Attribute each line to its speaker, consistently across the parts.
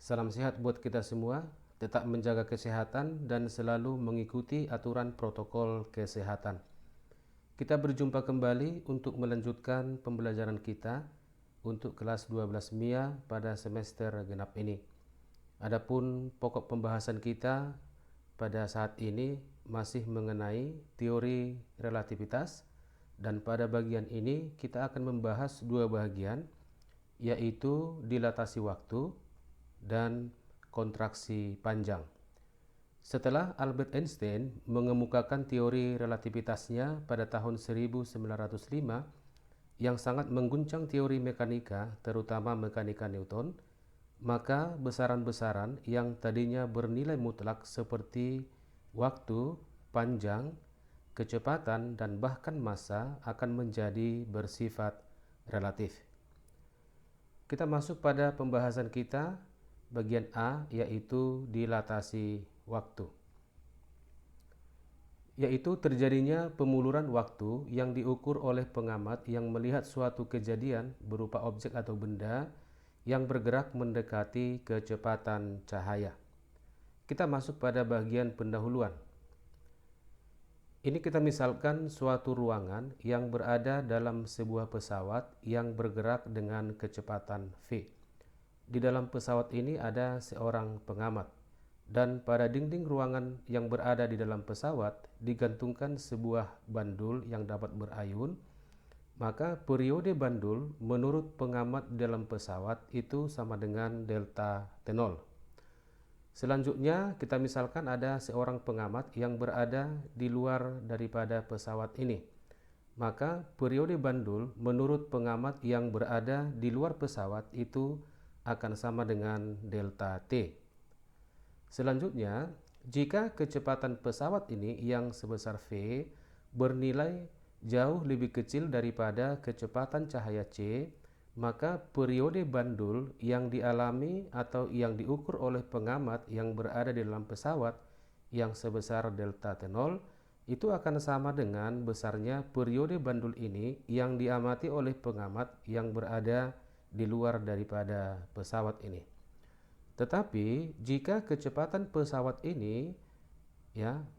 Speaker 1: Salam sehat buat kita semua, tetap menjaga kesehatan dan selalu mengikuti aturan protokol kesehatan. Kita berjumpa kembali untuk melanjutkan pembelajaran kita untuk kelas 12 MIA pada semester genap ini. Adapun pokok pembahasan kita pada saat ini masih mengenai teori relativitas, dan pada bagian ini kita akan membahas dua bagian, yaitu dilatasi waktu dan kontraksi panjang. Setelah Albert Einstein mengemukakan teori relativitasnya pada tahun 1905 yang sangat mengguncang teori mekanika, terutama mekanika Newton, maka besaran-besaran yang tadinya bernilai mutlak seperti waktu, panjang, kecepatan, dan bahkan massa akan menjadi bersifat relatif. Kita masuk pada pembahasan kita bagian A, yaitu dilatasi waktu, yaitu terjadinya pemuluran waktu yang diukur oleh pengamat yang melihat suatu kejadian berupa objek atau benda yang bergerak mendekati kecepatan cahaya. Kita masuk pada bagian pendahuluan. Ini kita misalkan suatu ruangan yang berada dalam sebuah pesawat yang bergerak dengan kecepatan v. Di dalam pesawat ini ada seorang pengamat, dan pada dinding ruangan yang berada di dalam pesawat digantungkan sebuah bandul yang dapat berayun. Maka periode bandul menurut pengamat di dalam pesawat itu sama dengan delta T0. Selanjutnya kita misalkan ada seorang pengamat yang berada di luar daripada pesawat ini. Maka periode bandul menurut pengamat yang berada di luar pesawat itu akan sama dengan delta T. Selanjutnya, jika kecepatan pesawat ini yang sebesar v bernilai jauh lebih kecil daripada kecepatan cahaya c, maka periode bandul yang dialami atau yang diukur oleh pengamat yang berada di dalam pesawat yang sebesar delta T0 itu akan sama dengan besarnya periode bandul ini yang diamati oleh pengamat yang berada di luar daripada pesawat ini. Tetapi jika kecepatan pesawat ini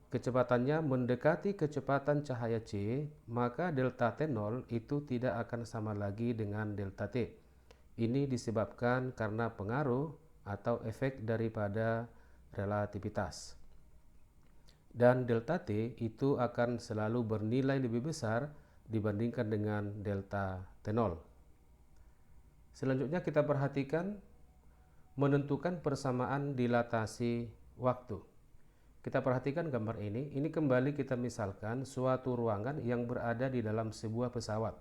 Speaker 1: kecepatannya mendekati kecepatan cahaya c, maka delta T0 itu tidak akan sama lagi dengan delta T. Ini disebabkan karena pengaruh atau efek daripada relativitas. Dan delta T itu akan selalu bernilai lebih besar dibandingkan dengan delta T0. Selanjutnya kita perhatikan menentukan persamaan dilatasi waktu. Kita perhatikan gambar ini. Ini kembali kita misalkan suatu ruangan yang berada di dalam sebuah pesawat,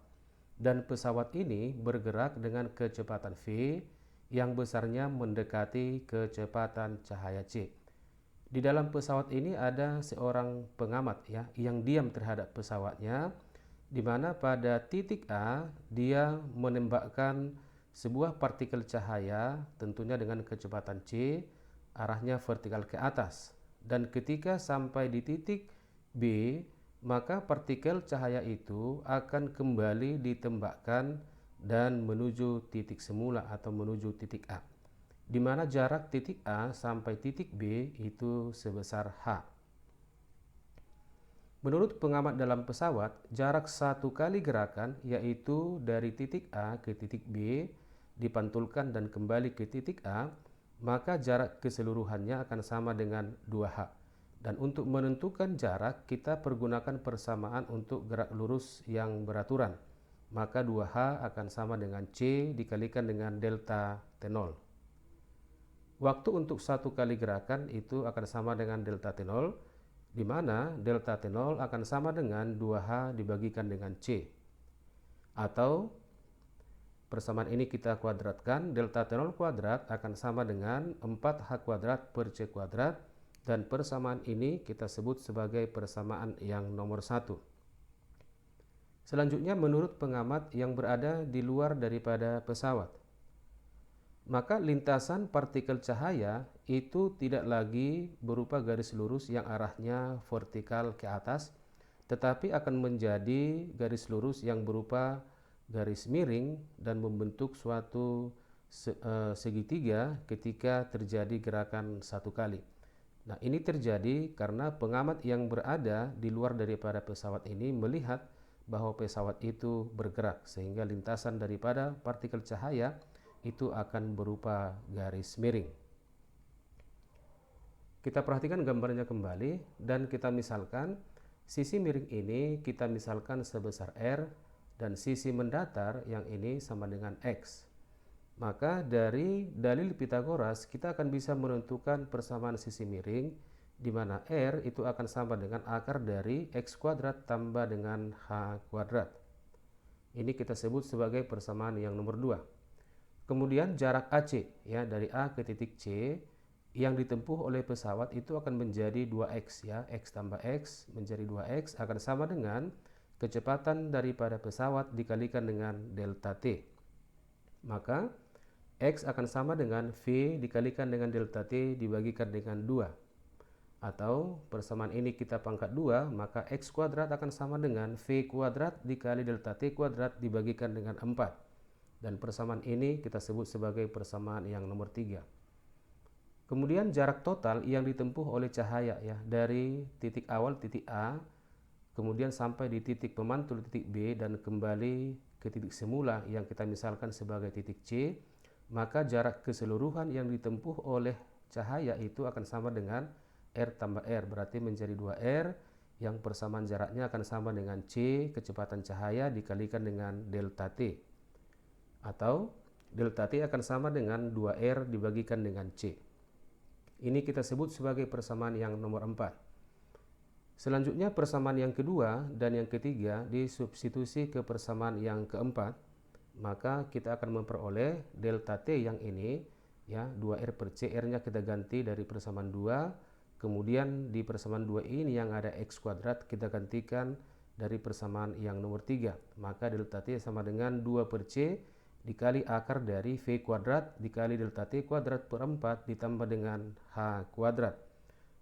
Speaker 1: dan pesawat ini bergerak dengan kecepatan v yang besarnya mendekati kecepatan cahaya c. Di dalam pesawat ini ada seorang pengamat yang diam terhadap pesawatnya, di mana pada titik A dia menembakkan sebuah partikel cahaya tentunya dengan kecepatan c, arahnya vertikal ke atas. Dan ketika sampai di titik B, maka partikel cahaya itu akan kembali ditembakkan dan menuju titik semula atau menuju titik A, di mana jarak titik A sampai titik B itu sebesar h. Menurut pengamat dalam pesawat, jarak satu kali gerakan, yaitu dari titik A ke titik B dipantulkan dan kembali ke titik A, maka jarak keseluruhannya akan sama dengan 2h. Dan untuk menentukan jarak, kita pergunakan persamaan untuk gerak lurus yang beraturan. Maka 2h akan sama dengan c dikalikan dengan delta T0. Waktu untuk satu kali gerakan itu akan sama dengan delta T0, di mana delta T0 akan sama dengan 2h dibagikan dengan c. Atau persamaan ini kita kuadratkan, delta T0 kuadrat akan sama dengan 4h kuadrat per c kuadrat, dan persamaan ini kita sebut sebagai persamaan yang nomor 1. Selanjutnya menurut pengamat yang berada di luar daripada pesawat, maka lintasan partikel cahaya itu tidak lagi berupa garis lurus yang arahnya vertikal ke atas, tetapi akan menjadi garis lurus yang berupa garis miring dan membentuk suatu segitiga ketika terjadi gerakan satu kali. Nah, ini terjadi karena pengamat yang berada di luar daripada pesawat ini melihat bahwa pesawat itu bergerak, sehingga lintasan daripada partikel cahaya itu akan berupa garis miring. Kita perhatikan gambarnya kembali dan kita misalkan sisi miring ini kita misalkan sebesar R dan sisi mendatar yang ini sama dengan X. Maka dari dalil Pitagoras kita akan bisa menentukan persamaan sisi miring di mana R itu akan sama dengan akar dari X kuadrat tambah dengan H kuadrat. Ini kita sebut sebagai persamaan yang nomor 2. Kemudian jarak AC ya dari A ke titik C yang ditempuh oleh pesawat itu akan menjadi 2x ya, x tambah x menjadi 2x akan sama dengan kecepatan daripada pesawat dikalikan dengan delta t. Maka x akan sama dengan v dikalikan dengan delta t dibagikan dengan 2. Atau persamaan ini kita pangkat 2, maka x kuadrat akan sama dengan v kuadrat dikali delta t kuadrat dibagikan dengan 4. Dan persamaan ini kita sebut sebagai persamaan yang nomor 3. Kemudian jarak total yang ditempuh oleh cahaya ya dari titik awal titik A kemudian sampai di titik pemantul titik B dan kembali ke titik semula yang kita misalkan sebagai titik C, maka jarak keseluruhan yang ditempuh oleh cahaya itu akan sama dengan R tambah R, berarti menjadi 2R yang persamaan jaraknya akan sama dengan C kecepatan cahaya dikalikan dengan delta T, atau delta T akan sama dengan 2R dibagikan dengan C. Ini kita sebut sebagai persamaan yang nomor 4. Selanjutnya persamaan yang kedua dan yang ketiga disubstitusi ke persamaan yang keempat, maka kita akan memperoleh delta T yang ini ya 2R per C, R nya kita ganti dari persamaan 2, kemudian di persamaan 2 ini yang ada X kuadrat kita gantikan dari persamaan yang nomor 3, maka delta T sama dengan 2 per C dikali akar dari V kuadrat dikali delta T kuadrat per 4 ditambah dengan H kuadrat.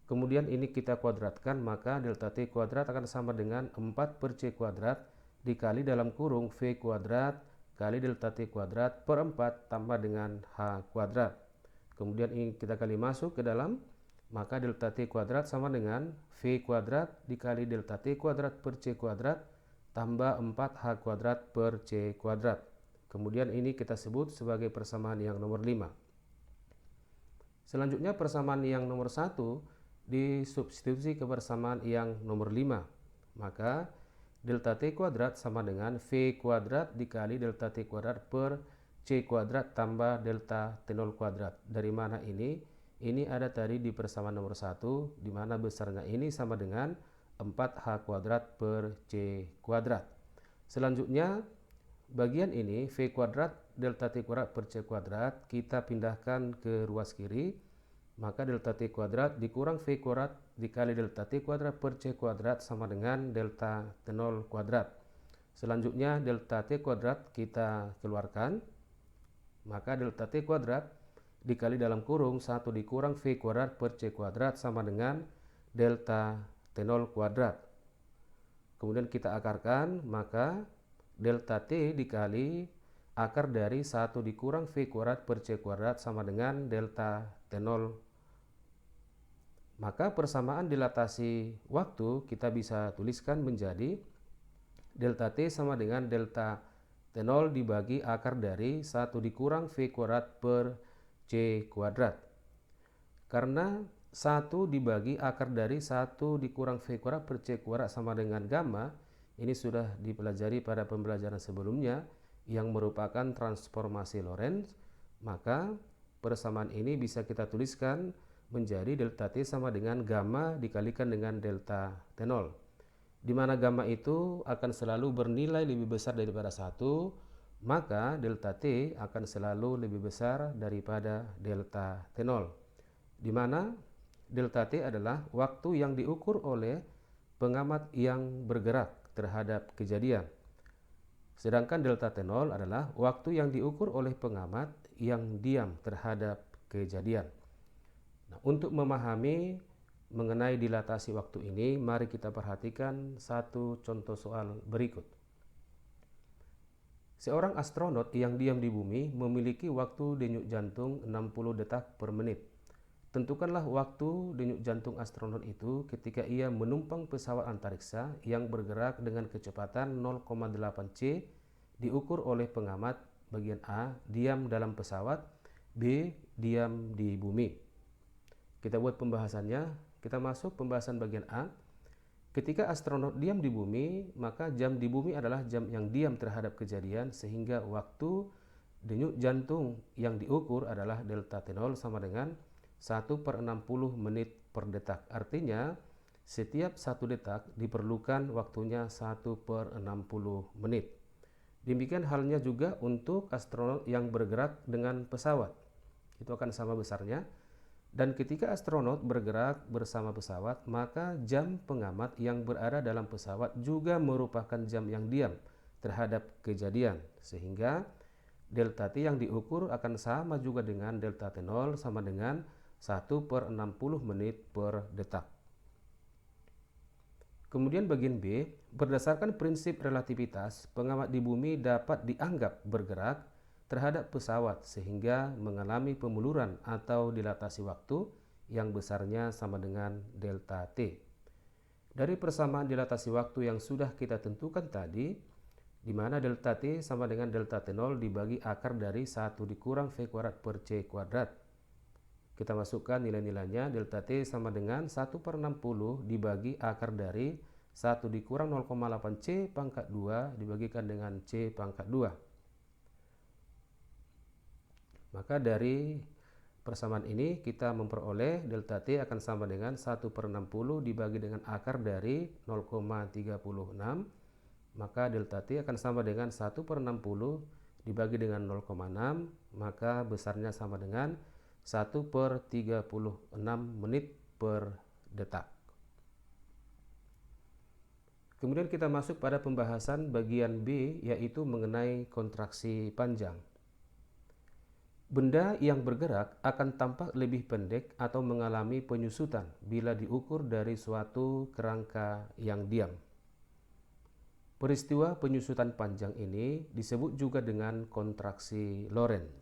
Speaker 1: Kemudian ini kita kuadratkan, maka delta T kuadrat akan sama dengan 4 per C kuadrat dikali dalam kurung V kuadrat kali delta T kuadrat per 4 tambah dengan H kuadrat. Kemudian ini kita kali masuk ke dalam, maka delta T kuadrat sama dengan V kuadrat dikali delta T kuadrat per C kuadrat tambah 4H kuadrat per C kuadrat. Kemudian ini kita sebut sebagai persamaan yang nomor 5. Selanjutnya persamaan yang nomor 1 disubstitusi ke persamaan yang nomor 5. Maka delta T kuadrat sama dengan V kuadrat dikali delta T kuadrat per C kuadrat tambah delta T0 kuadrat. Dari mana ini? Ini ada tadi di persamaan nomor 1, di mana besarnya ini sama dengan 4H kuadrat per C kuadrat. Selanjutnya bagian ini V kuadrat delta T kuadrat per C kuadrat kita pindahkan ke ruas kiri, maka delta T kuadrat dikurang V kuadrat dikali delta T kuadrat per C kuadrat sama dengan delta T0 kuadrat. Selanjutnya delta T kuadrat kita keluarkan, maka delta T kuadrat dikali dalam kurung 1 dikurang V kuadrat per C kuadrat sama dengan delta T0 kuadrat. Kemudian kita akarkan, maka delta T dikali akar dari 1 dikurang V kuadrat per C kuadrat sama dengan delta T0. Maka persamaan dilatasi waktu kita bisa tuliskan menjadi delta T sama dengan delta T0 dibagi akar dari 1 dikurang V kuadrat per C kuadrat. Karena 1 dibagi akar dari 1 dikurang V kuadrat per C kuadrat sama dengan gamma, ini sudah dipelajari pada pembelajaran sebelumnya yang merupakan transformasi Lorentz, maka persamaan ini bisa kita tuliskan menjadi delta T sama dengan gamma dikalikan dengan delta T0, di mana gamma itu akan selalu bernilai lebih besar daripada 1, maka delta T akan selalu lebih besar daripada delta T0, di mana delta T adalah waktu yang diukur oleh pengamat yang bergerak terhadap kejadian. Sedangkan delta T0 adalah waktu yang diukur oleh pengamat yang diam terhadap kejadian. Nah, untuk memahami mengenai dilatasi waktu ini, mari kita perhatikan satu contoh soal berikut. Seorang astronot yang diam di bumi memiliki waktu denyut jantung 60 detak per menit. Tentukanlah waktu denyut jantung astronot itu ketika ia menumpang pesawat antariksa yang bergerak dengan kecepatan 0,8 c diukur oleh pengamat. Bagian A, diam dalam pesawat. B, diam di bumi. Kita buat pembahasannya. Kita masuk pembahasan bagian A. Ketika astronot diam di bumi, maka jam di bumi adalah jam yang diam terhadap kejadian, sehingga waktu denyut jantung yang diukur adalah delta T0 sama dengan 1/60 menit per detak. Artinya, setiap 1 detak diperlukan waktunya 1/60 menit. Demikian halnya juga untuk astronot yang bergerak dengan pesawat. Itu akan sama besarnya. Dan ketika astronot bergerak bersama pesawat, maka jam pengamat yang berada dalam pesawat juga merupakan jam yang diam terhadap kejadian. Sehingga delta T yang diukur akan sama juga dengan delta T0 sama dengan 1/60 menit per detak. Kemudian bagian B, berdasarkan prinsip relativitas, pengamat di bumi dapat dianggap bergerak terhadap pesawat sehingga mengalami pemuluran atau dilatasi waktu yang besarnya sama dengan delta T. Dari persamaan dilatasi waktu yang sudah kita tentukan tadi, di mana delta T sama dengan delta T0 dibagi akar dari 1 dikurang V kuadrat per C kuadrat. Kita masukkan nilai-nilainya. Delta T sama dengan 1/60 dibagi akar dari 1 dikurang 0,8 C pangkat 2 dibagikan dengan C pangkat 2. Maka dari persamaan ini kita memperoleh delta T akan sama dengan 1/60 dibagi dengan akar dari 0,36. Maka delta T akan sama dengan 1/60 dibagi dengan 0,6. Maka besarnya sama dengan 1/36 menit per detak. Kemudian kita masuk pada pembahasan bagian B, yaitu mengenai kontraksi panjang. Benda yang bergerak akan tampak lebih pendek atau mengalami penyusutan bila diukur dari suatu kerangka yang diam. Peristiwa penyusutan panjang ini disebut juga dengan kontraksi Lorentz.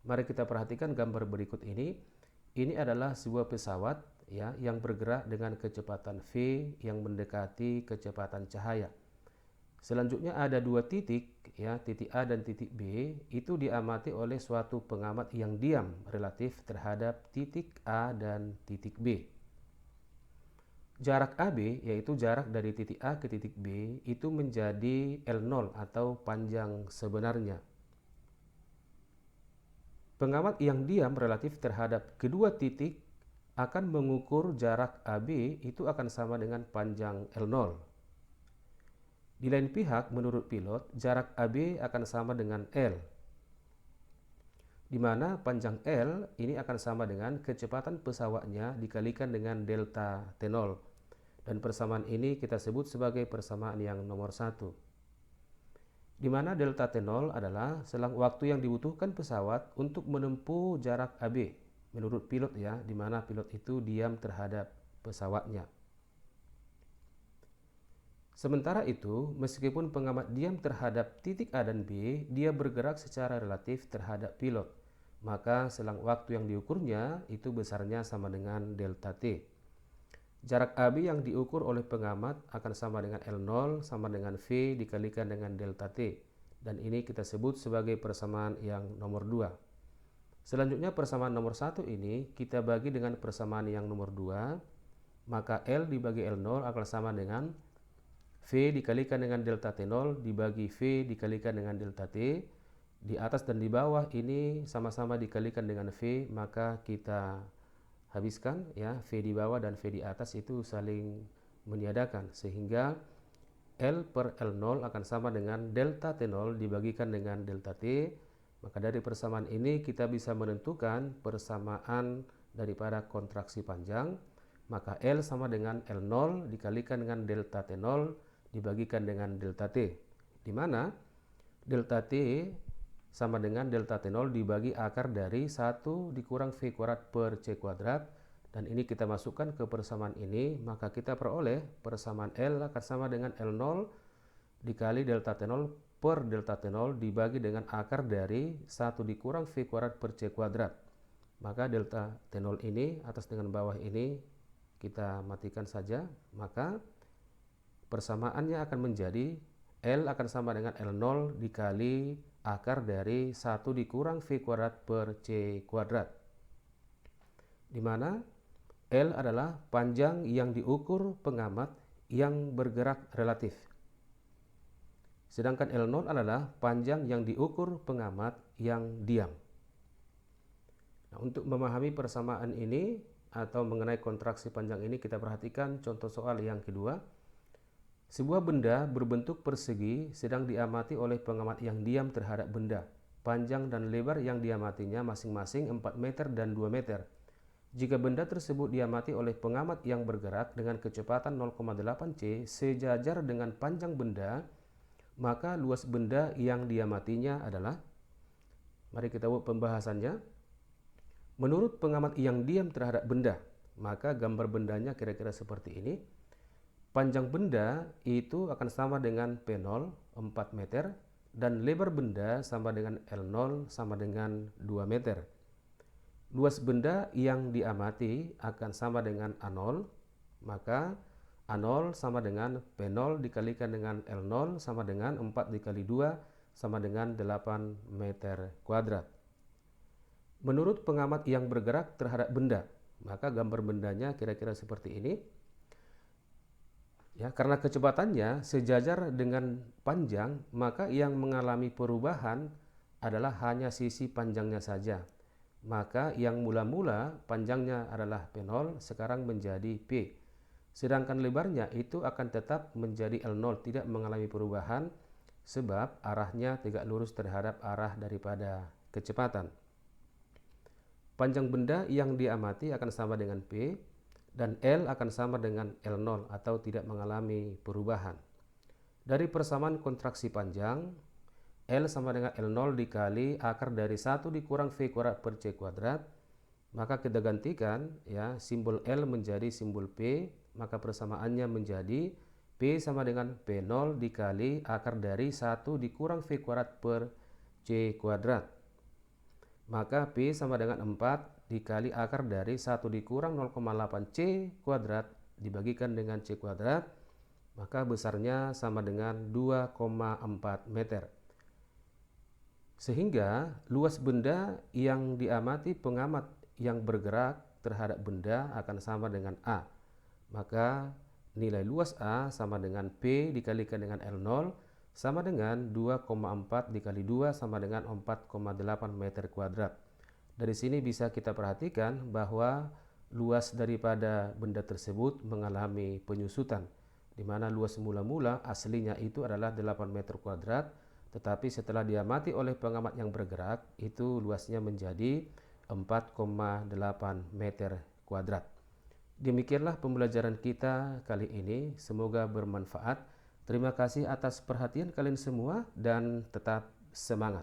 Speaker 1: Mari kita perhatikan gambar berikut ini. Ini adalah sebuah pesawat ya yang bergerak dengan kecepatan V yang mendekati kecepatan cahaya. Selanjutnya ada 2 titik ya, titik A dan titik B. Itu diamati oleh suatu pengamat yang diam relatif terhadap titik A dan titik B. Jarak AB, yaitu jarak dari titik A ke titik B, itu menjadi L0 atau panjang sebenarnya. Pengamat yang diam relatif terhadap kedua titik akan mengukur jarak AB itu akan sama dengan panjang L0. Di lain pihak, menurut pilot, jarak AB akan sama dengan L, di mana panjang L ini akan sama dengan kecepatan pesawatnya dikalikan dengan delta T0. Dan persamaan ini kita sebut sebagai persamaan yang nomor 1. Di mana delta T0 adalah selang waktu yang dibutuhkan pesawat untuk menempuh jarak AB menurut pilot ya, di mana pilot itu diam terhadap pesawatnya. Sementara itu, meskipun pengamat diam terhadap titik A dan B, dia bergerak secara relatif terhadap pilot. Maka selang waktu yang diukurnya itu besarnya sama dengan delta T. Jarak AB yang diukur oleh pengamat akan sama dengan L0 sama dengan V dikalikan dengan delta T. Dan ini kita sebut sebagai persamaan yang nomor 2. Selanjutnya persamaan nomor 1 ini kita bagi dengan persamaan yang nomor 2. Maka L dibagi L0 akan sama dengan V dikalikan dengan delta T0 dibagi V dikalikan dengan delta T. Di atas dan di bawah ini sama-sama dikalikan dengan V, maka kita habiskan ya, V di bawah dan V di atas itu saling meniadakan, sehingga L per L0 akan sama dengan delta T0 dibagikan dengan delta T. Maka dari persamaan ini kita bisa menentukan persamaan daripada kontraksi panjang. Maka L sama dengan L0 dikalikan dengan delta T0 dibagikan dengan delta T, di mana delta T sama dengan delta T0 dibagi akar dari 1 dikurang V kuadrat per C kuadrat. Dan ini kita masukkan ke persamaan ini, maka kita peroleh persamaan L akan sama dengan L0 dikali delta T0 per delta T0 dibagi dengan akar dari 1 dikurang V kuadrat per C kuadrat. Maka delta T0 ini atas dengan bawah ini kita matikan saja. Maka persamaannya akan menjadi L akan sama dengan L0 dikali akar dari 1 dikurang V kuadrat per C kuadrat. Di mana L adalah panjang yang diukur pengamat yang bergerak relatif. Sedangkan L0 adalah panjang yang diukur pengamat yang diam. Nah, untuk memahami persamaan ini atau mengenai kontraksi panjang ini, kita perhatikan contoh soal yang kedua. Sebuah benda berbentuk persegi sedang diamati oleh pengamat yang diam terhadap benda. Panjang dan lebar yang diamatinya masing-masing 4 meter dan 2 meter. Jika benda tersebut diamati oleh pengamat yang bergerak dengan kecepatan 0,8 C sejajar dengan panjang benda, maka luas benda yang diamatinya adalah, mari kita buat pembahasannya. Menurut pengamat yang diam terhadap benda, maka gambar bendanya kira-kira seperti ini. Panjang benda itu akan sama dengan P0, 4 meter, dan lebar benda sama dengan L0 sama dengan 2 meter. Luas benda yang diamati akan sama dengan A0, maka A0 sama dengan P0 dikalikan dengan L0 sama dengan 4 dikali 2 sama dengan 8 meter kuadrat. Menurut pengamat yang bergerak terhadap benda, maka gambar bendanya kira-kira seperti ini. Ya, karena kecepatannya sejajar dengan panjang, maka yang mengalami perubahan adalah hanya sisi panjangnya saja. Maka yang mula-mula panjangnya adalah P0 sekarang menjadi P. Sedangkan lebarnya itu akan tetap menjadi L0, tidak mengalami perubahan sebab arahnya tegak lurus terhadap arah daripada kecepatan. Panjang benda yang diamati akan sama dengan P dan L akan sama dengan L0 atau tidak mengalami perubahan. Dari persamaan kontraksi panjang, L sama dengan L0 dikali akar dari 1 dikurang V kuadrat per C kuadrat, maka kita gantikan ya simbol L menjadi simbol P, maka persamaannya menjadi P sama dengan P0 dikali akar dari 1 dikurang V kuadrat per C kuadrat. Maka P sama dengan 4 dikali akar dari 1 dikurang 0,8 C kuadrat dibagikan dengan C kuadrat, maka besarnya sama dengan 2,4 meter. Sehingga luas benda yang diamati pengamat yang bergerak terhadap benda akan sama dengan A. Maka nilai luas A sama dengan P dikalikan dengan L0 sama dengan 2,4 dikali 2 sama dengan 4,8 meter kuadrat. Dari sini bisa kita perhatikan bahwa luas daripada benda tersebut mengalami penyusutan, di mana luas mula-mula aslinya itu adalah 8 meter kuadrat, tetapi setelah diamati oleh pengamat yang bergerak, itu luasnya menjadi 4,8 meter kuadrat. Demikianlah pembelajaran kita kali ini, semoga bermanfaat. Terima kasih atas perhatian kalian semua dan tetap semangat.